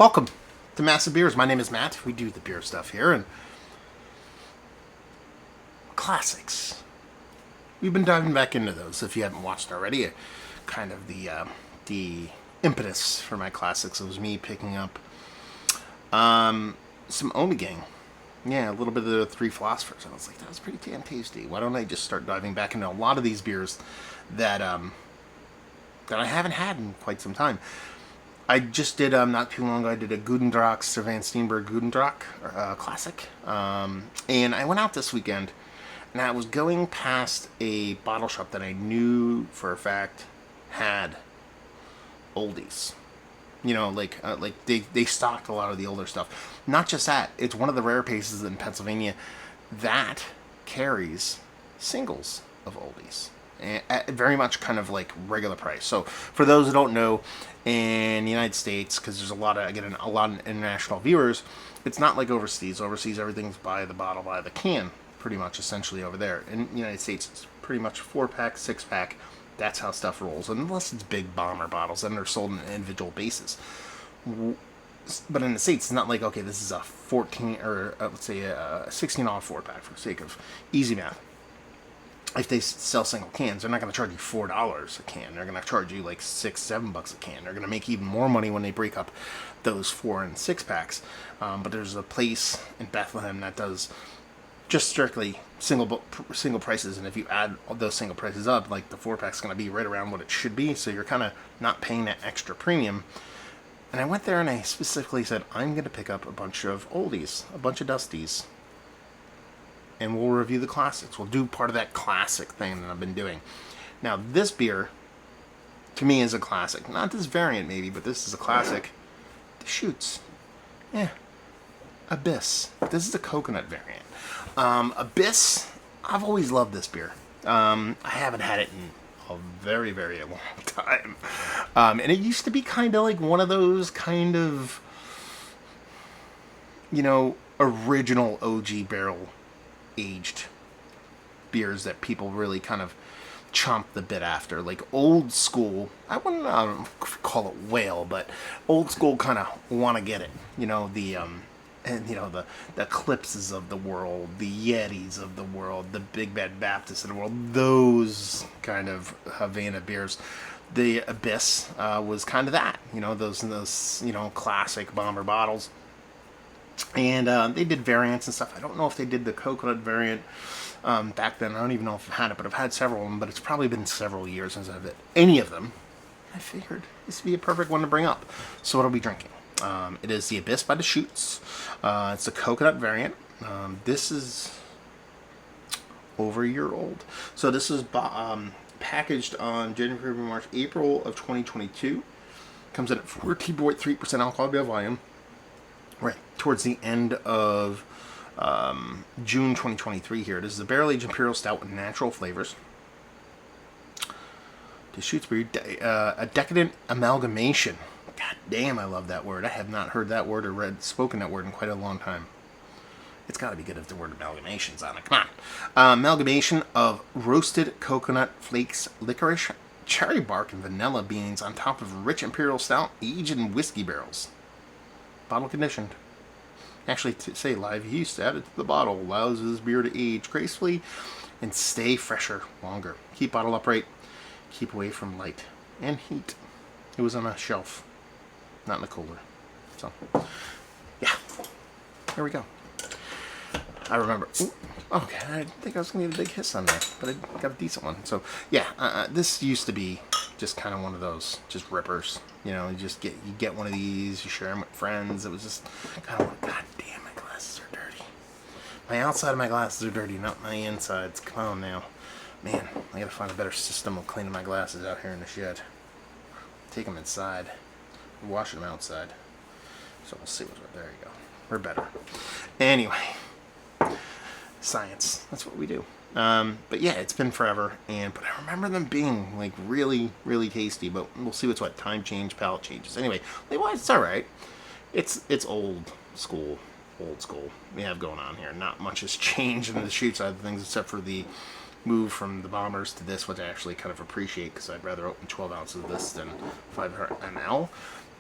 Welcome to Massive Beers. My name is Matt. We do the beer stuff here and classics. We've been diving back into those. If you haven't watched already, kind of the impetus for my classics was me picking up some Omegang. Yeah, a little bit of the Three Philosophers. I was like, that was pretty damn tasty. Why don't I just start diving back into a lot of these beers that I haven't had in quite some time. I just did, not too long ago, I did a Gudendrock's Van Steenberg Gudendrock classic. And I went out this weekend, and I was going past a bottle shop that I knew for a fact had oldies. You know, like they stocked a lot of the older stuff. Not just that, it's one of the rare places in Pennsylvania that carries singles of oldies. At very much kind of like regular price. So for those who don't know, in the United States, because there's a lot of international viewers, it's not like overseas. Overseas, everything's by the bottle, by the can, pretty much essentially over there. In the United States, it's pretty much 4-pack, 6-pack. That's how stuff rolls, unless it's big bomber bottles, then they're sold on an individual basis. But in the States, it's not like, okay, this is a 14 or let's say a $16 4-pack for the sake of easy math. If they sell single cans, they're not going to charge you $4 a can. They're going to charge you like $6-7 a can. They're going to make even more money when they break up those 4 and 6 packs. But there's a place in Bethlehem that does just strictly single prices, and if you add those single prices up, like the 4-pack's going to be right around what it should be. So you're kind of not paying that extra premium. And I went there and I specifically said, I'm going to pick up a bunch of oldies, a bunch of dusties. And we'll review the classics. We'll do part of that classic thing that I've been doing. Now, this beer, to me, is a classic. Not this variant, maybe, but this is a classic. Deschutes. Yeah. Abyss. This is the coconut variant. Abyss, I've always loved this beer. I haven't had it in a very, very long time. And it used to be kind of like one of those kind of, original OG barrel aged beers that people really kind of chomp the bit after, like old school. I wouldn't call it whale, but old school kind of want to get it. The Eclipses of the world, the Yetis of the world, the Big Bad Baptists of the world. Those kind of Havana beers. The Abyss was kind of that. Those classic bomber bottles. And they did variants and stuff. I don't know if they did the coconut variant back then. I don't even know if I've had it, but I've had several of them. But it's probably been several years since I've had any of them. I figured this would be a perfect one to bring up. So what are we drinking? It is the Abyss by Deschutes. It's a coconut variant. This is over a year old. So this is packaged on January, March, April of 2022. Comes in at 14.3% alcohol by volume. Right, towards the end of June 2023 here. This is a barrel-aged Imperial Stout with natural flavors. Deschutes Brew, a decadent amalgamation. God damn, I love that word. I have not heard that word or spoken that word in quite a long time. It's got to be good if the word amalgamation's on it. Come on. Amalgamation of roasted coconut flakes, licorice, cherry bark, and vanilla beans on top of rich Imperial Stout aged in whiskey barrels. Bottle conditioned. Actually, to say live yeast added to the bottle allows this beer to age gracefully and stay fresher longer. Keep bottle upright. Keep away from light and heat. It was on a shelf, not in a cooler. So, yeah. Here we go. I remember. Ooh, okay, I didn't think I was going to get a big hiss on that, but I got a decent one. So, yeah, this used to be just kind of one of those, just rippers. You get one of these, you share them with friends. It was just kind of like, God damn, my glasses are dirty. My outside of my glasses are dirty, not my insides. Come on now. Man, I gotta find a better system of cleaning my glasses out here in the shed. Take them inside. Wash them outside. So we'll see what's right there. You go. We're better. Anyway. Science. That's what we do. But yeah, it's been forever, but I remember them being like really, really tasty. But we'll see what's what. Time change, palate changes. Anyway, it's all right. It's old school we have going on here. Not much has changed in the shoot side of things, except for the move from the bombers to this, which I actually kind of appreciate because I'd rather open 12 ounces of this than 500 ml.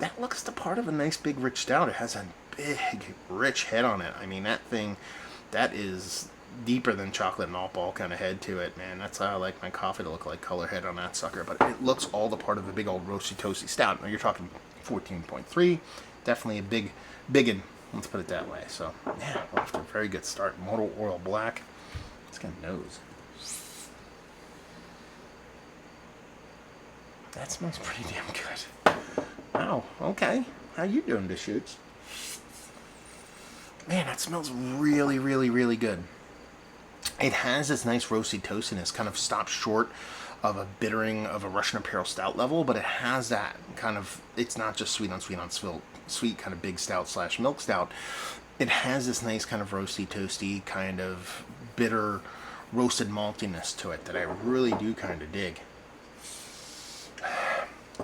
that looks the part of a nice big rich stout. It has a big rich head on it. I mean, that is deeper than chocolate malt ball kind of head to it, man. That's how I like my coffee to look like, color head on that sucker. But it looks all the part of a big old roasty toasty stout. Now you're talking 14.3, definitely a big one. Let's put it that way. So yeah, off to a very good start. Motor Oil Black. Let's get a nose. That smells pretty damn good. Wow. Okay. How you doing, Deschutes? Man, that smells really, really, really good. It has this nice roasty toastiness, kind of stops short of a bittering of a Russian Imperial Stout level, but it has that kind of, it's not just sweet on sweet kind of big stout / milk stout. It has this nice kind of roasty toasty kind of bitter roasted maltiness to it that I really do kind of dig.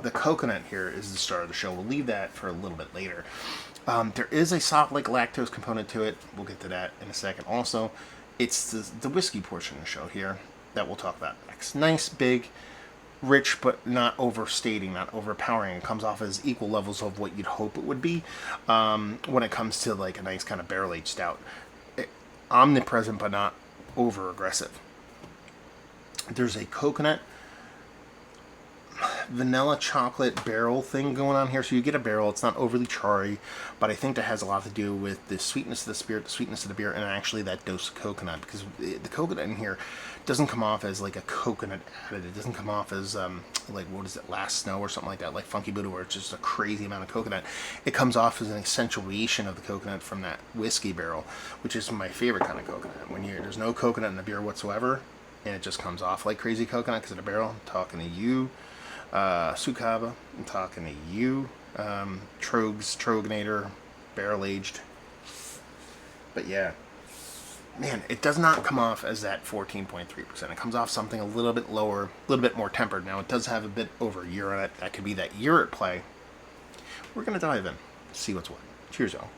The coconut here is the star of the show. We'll leave that for a little bit later. There is a soft like lactose component to it. We'll get to that in a second. Also, it's the whiskey portion of the show here that we'll talk about next. Nice, big, rich, but not overstating, not overpowering. It comes off as equal levels of what you'd hope it would be when it comes to like a nice kind of barrel-aged stout. Omnipresent, but not over-aggressive. There's a coconut vanilla chocolate barrel thing going on here. So you get a barrel. It's not overly charry, but I think that has a lot to do with the sweetness of the spirit, the sweetness of the beer, and actually that dose of coconut, because the coconut in here doesn't come off as like a coconut added. It doesn't come off as like, what is it, Last Snow or something like that, like Funky Buddha, where it's just a crazy amount of coconut. It comes off as an accentuation of the coconut from that whiskey barrel, which is my favorite kind of coconut. When there's no coconut in the beer whatsoever, and it just comes off like crazy coconut because of the barrel. I'm talking to you, Sukaba. I'm talking to you, Troganator, barrel aged. But yeah, man, it does not come off as that 14.3%. It comes off something a little bit lower, a little bit more tempered. Now it does have a bit over a year on it. That could be that year at play. We're gonna dive in, see what's what. Cheers, y'all.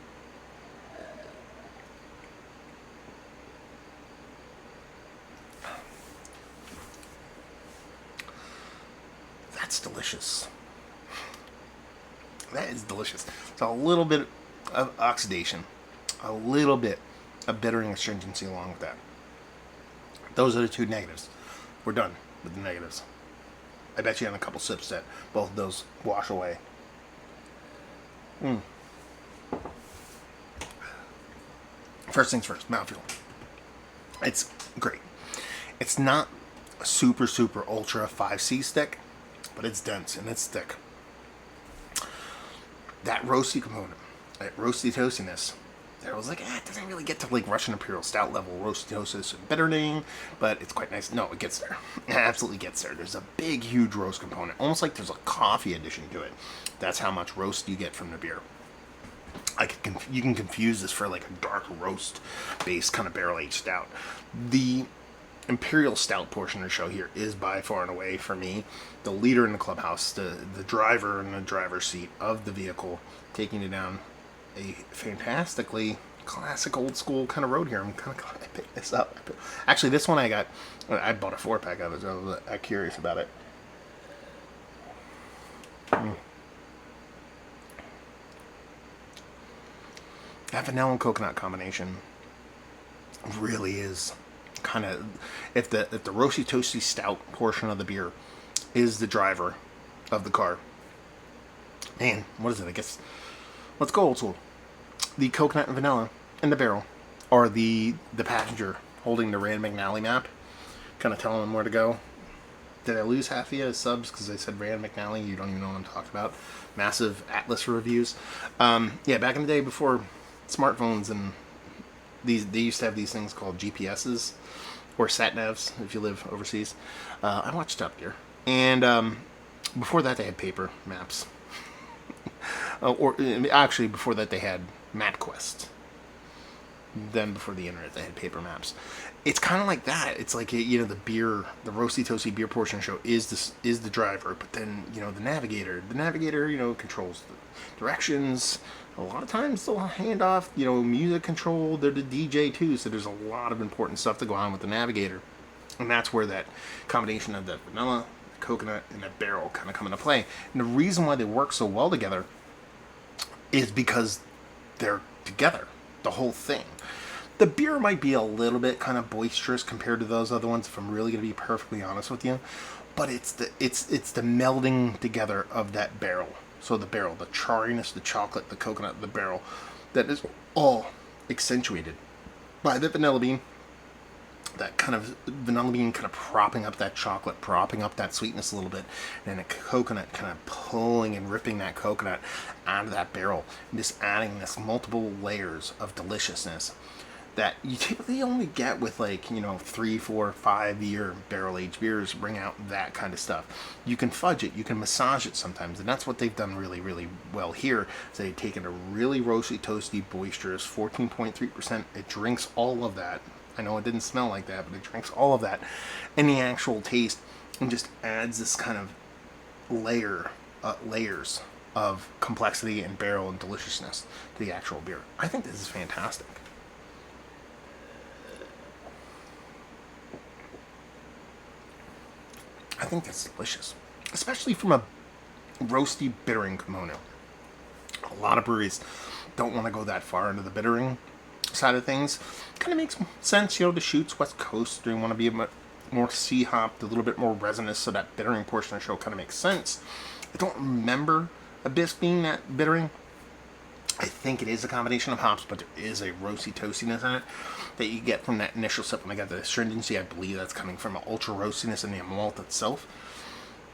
That's delicious. That is delicious. It's a little bit of oxidation, a little bit of bittering astringency along with that. Those are the two negatives. We're done with the negatives. I bet you on a couple sips that both of those wash away. First things first, mouthfeel. It's great. It's not a super ultra 5C stick, but it's dense and it's thick. That roasty component, that roasty toastiness, I was like, it doesn't really get to like Russian Imperial Stout level roasty toastiness and bittering, but it's quite nice. No, it gets there. It absolutely gets there. There's a big, huge roast component, almost like there's a coffee addition to it. That's how much roast you get from the beer. You can confuse this for like a dark roast based kind of barrel aged stout. The Imperial Stout portion of the show here is by far and away, for me, the leader in the clubhouse, the driver in the driver's seat of the vehicle, taking it down a fantastically classic old school kind of road here. I'm kind of glad I picked this up. Actually, this one I bought a 4-pack of it, so I was curious about it. That vanilla and coconut combination really is kind of, if the roasty toasty stout portion of the beer is the driver of the car, man, what is it? I guess let's go old school. The coconut and vanilla in the barrel are the passenger holding the Rand McNally map, kind of telling them where to go. Did I lose half of you as subs because I said Rand McNally? You don't even know what I'm talking about. Massive Atlas reviews. Yeah, back in the day before smartphones and they used to have these things called GPSs or sat navs if you live overseas. I watched Top Gear, and before that they had paper maps. Or actually before that they had MapQuest. Then before the internet they had paper maps. It's kind of like that. It's like, the roasty toasty beer portion of the show is the driver, but then the navigator controls the directions. A lot of times they'll hand off music control. They're the DJ too, so there's a lot of important stuff to go on with the navigator, and that's where that combination of the vanilla, the coconut, and that barrel kind of come into play. And the reason why they work so well together is because they're together, the whole thing. The beer might be a little bit kind of boisterous compared to those other ones, if I'm really going to be perfectly honest with you. But it's the melding together of that barrel. So the barrel, the charriness, the chocolate, the coconut, the barrel, that is all accentuated by the vanilla bean. That kind of vanilla bean kind of propping up that chocolate, propping up that sweetness a little bit, and a coconut kind of pulling and ripping that coconut out of that barrel, and just adding this multiple layers of deliciousness that you typically only get with, like, 3, 4, 5 year barrel aged beers. Bring out that kind of stuff. You can fudge it, you can massage it sometimes, and that's what they've done really, really well here. So they've taken a really roasty, toasty, boisterous 14.3%. It drinks all of that. I know it didn't smell like that, but it drinks all of that in the actual taste, and just adds this kind of layers of complexity and barrel and deliciousness to the actual beer. I think this is fantastic. I think that's delicious, especially from a roasty bittering kimono. A lot of breweries don't want to go that far into the bittering side of things. Kind of makes sense, Deschutes, West Coast, they want to be a bit more sea hopped, a little bit more resinous, so that bittering portion of the show kind of makes sense. I don't remember Abyss being that bittering. I think it is a combination of hops, but there is a roasty toastiness in it that you get from that initial sip. When I got the astringency, I believe that's coming from an ultra roastiness in the malt itself.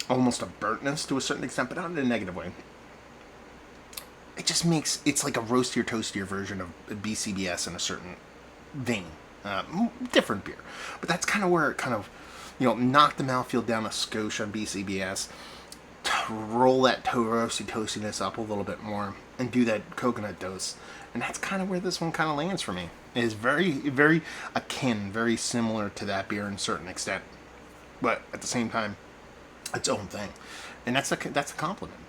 Almost a burntness to a certain extent, but not in a negative way. It just makes, it's like a roastier, toastier version of BCBS in a certain vein. Different beer. But that's kind of where it kind of, knocked the mouthfeel down a skosh on BCBS. Roll that roasty toastiness up a little bit more and do that coconut dose, and that's kind of where this one kind of lands for me. It is very, very akin, very similar to that beer in a certain extent, but at the same time, its own thing, and that's a compliment.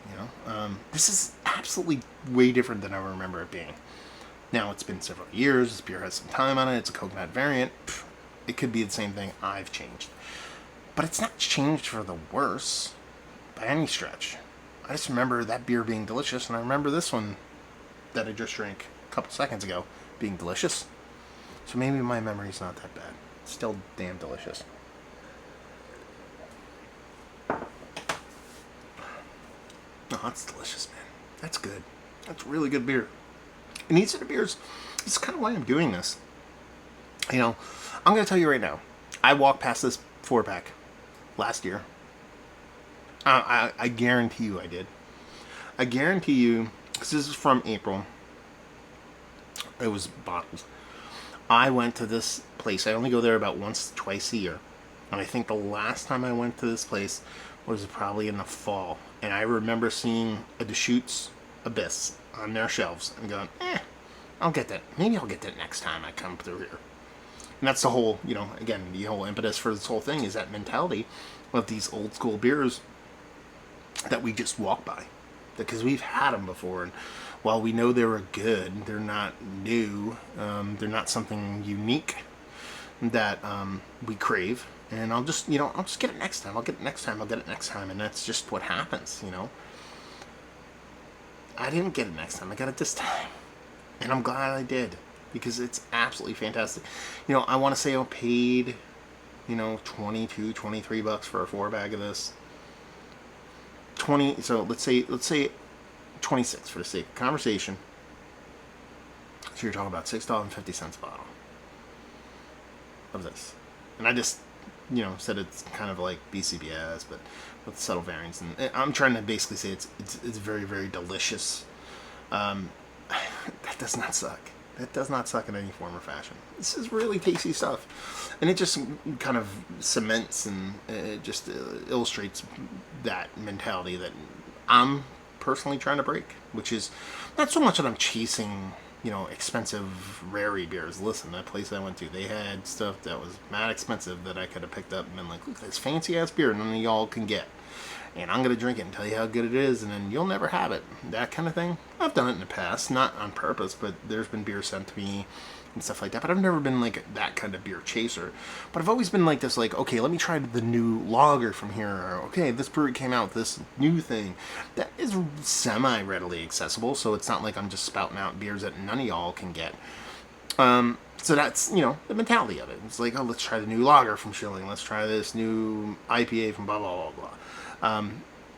This is absolutely way different than I remember it being. Now, it's been several years. This beer has some time on it. It's a coconut variant. It could be the same thing. I've changed, but it's not changed for the worse by any stretch. I just remember that beer being delicious, and I remember this one that I just drank a couple seconds ago being delicious. So maybe my memory's not that bad. It's still damn delicious. Oh, that's delicious, man. That's good. That's really good beer. And these are the beers, this is kind of why I'm doing this. I'm going to tell you right now, I walked past this 4-pack last year. I guarantee you I did. I guarantee you, because this is from April. It was bottles. I went to this place. I only go there about once, twice a year. And I think the last time I went to this place was probably in the fall. And I remember seeing a Deschutes Abyss on their shelves and going, I'll get that. Maybe I'll get that next time I come through here. And that's the whole, again, the whole impetus for this whole thing is that mentality of these old school beers that we just walk by, because we've had them before, and while we know they were good, they're not new. They're not something unique that we crave. And I'll just get it next time. I'll get it next time. I'll get it next time, and that's just what happens. I didn't get it next time. I got it this time, and I'm glad I did, because it's absolutely fantastic. I want to say I paid, $22, $23 for a 4-bag of this. 20, so let's say 26 for the sake of conversation. So you're talking about $6.50 a bottle of this. And I just, said it's kind of like BCBS, but with subtle variants. And I'm trying to basically say it's very, very delicious. That does not suck. That does not suck in any form or fashion. This is really tasty stuff. And it just kind of cements and it just illustrates that mentality that I'm personally trying to break, which is not so much that I'm chasing, expensive rarey beers. Listen, that place I went to, they had stuff that was mad expensive that I could have picked up and been like, look, this fancy ass beer none of y'all can get. and I'm going to drink it and tell you how good it is, and then you'll never have it. That kind of thing. I've done it in the past, not on purpose, but there's been beer sent to me and stuff like that. But I've never been like that kind of beer chaser. But I've always been like this, like, okay, let me try the new lager from here. Or, okay, this brewery came out with this new thing. That is semi-readily accessible, so it's not like I'm just spouting out beers that none of y'all can get. So that's, you know, the mentality of it. It's like, oh, let's try the new lager from Schilling. Let's try this new IPA from blah, blah, blah, blah.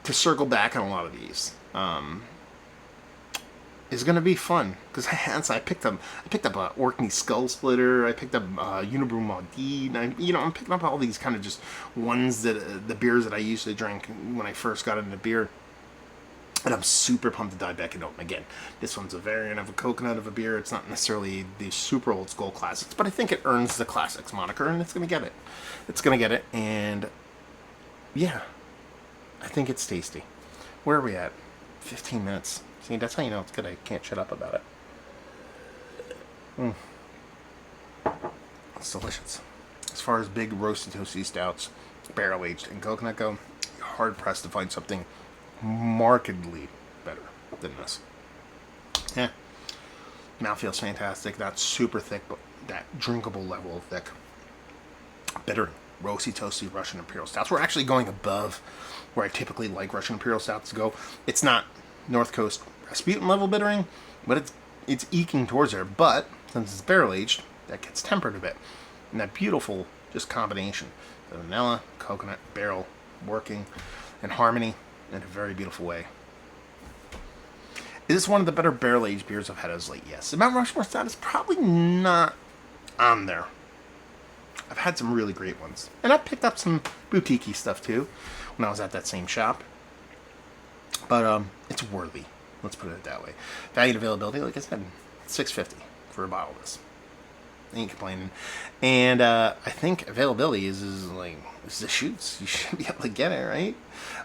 To circle back on a lot of these is going to be fun. Because I picked up a Orkney Skull Splitter. I picked up Unibrew Maudine. I'm picking up all these kind of just ones that, the beers that I used to drink when I first got into beer. And I'm super pumped to dive back into them again. This one's a variant of a coconut of a beer. It's not necessarily the super old school classics, but I think it earns the classics moniker, and it's going to get it. It's going to get it, and yeah, I think it's tasty. Where are we at? 15 minutes. See, that's how you know it's good. I can't shut up about it. It's delicious. As far as big roasty toasty stouts, barrel aged, and coconut go, you're hard pressed to find something markedly better than this. Yeah. Mouthfeel's fantastic. That's super thick, but that drinkable level of thick. Bitter, roasty, toasty Russian Imperial Stouts. We're actually going above where I typically like Russian Imperial Stouts to go. It's not North Coast Rasputin level bittering, but it's eking towards there. But since it's barrel aged, that gets tempered a bit. And that beautiful just combination. The vanilla, coconut, barrel working in harmony in a very beautiful way. Is this one of the better barrel-aged beers I've had as late? Yes. The Mount Rushmore Stout is probably not on there. I've had some really great ones. And I picked up some boutique-y stuff, too, when I was at that same shop. But it's worthy. Let's put it that way. Value and availability, like I said, $6.50 for a bottle of this. Ain't complaining. And I think availability is like Deschutes. You should be able to get it, right?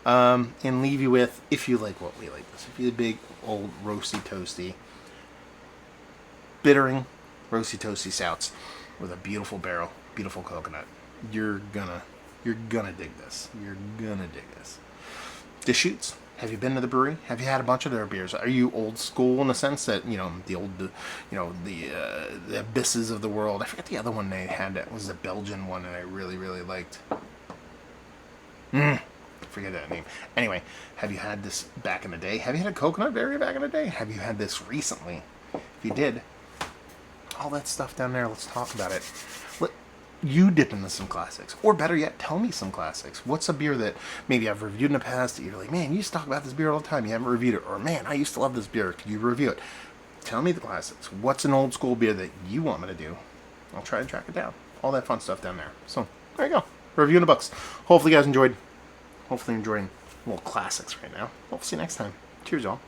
And leave you with, if you like what we like this, if you're a big old roasty toasty bittering roasty toasty stouts with a beautiful barrel, beautiful coconut, you're gonna dig this. You're gonna dig this. Deschutes. Have you been to the brewery? Have you had a bunch of their beers? Are you old school in the sense that, the old, the Abysses of the world? I forget the other one they had. That was the Belgian one that I really, really liked. Forget that name. Anyway, have you had this back in the day? Have you had a coconut berry back in the day? Have you had this recently? If you did, all that stuff down there, let's talk about it. You dip into some classics, or better yet, tell me some classics. What's a beer that maybe I've reviewed in the past that you're like, man, you used to talk about this beer all the time, you haven't reviewed it, or man, I used to love this beer, could you review it? Tell me the classics. What's an old school beer that you want me to do? I'll try to track it down. All that fun stuff down there. So there you go, review in the books. Hopefully you guys enjoyed. Hopefully you're enjoying little classics right now. We'll see you next time. Cheers, y'all.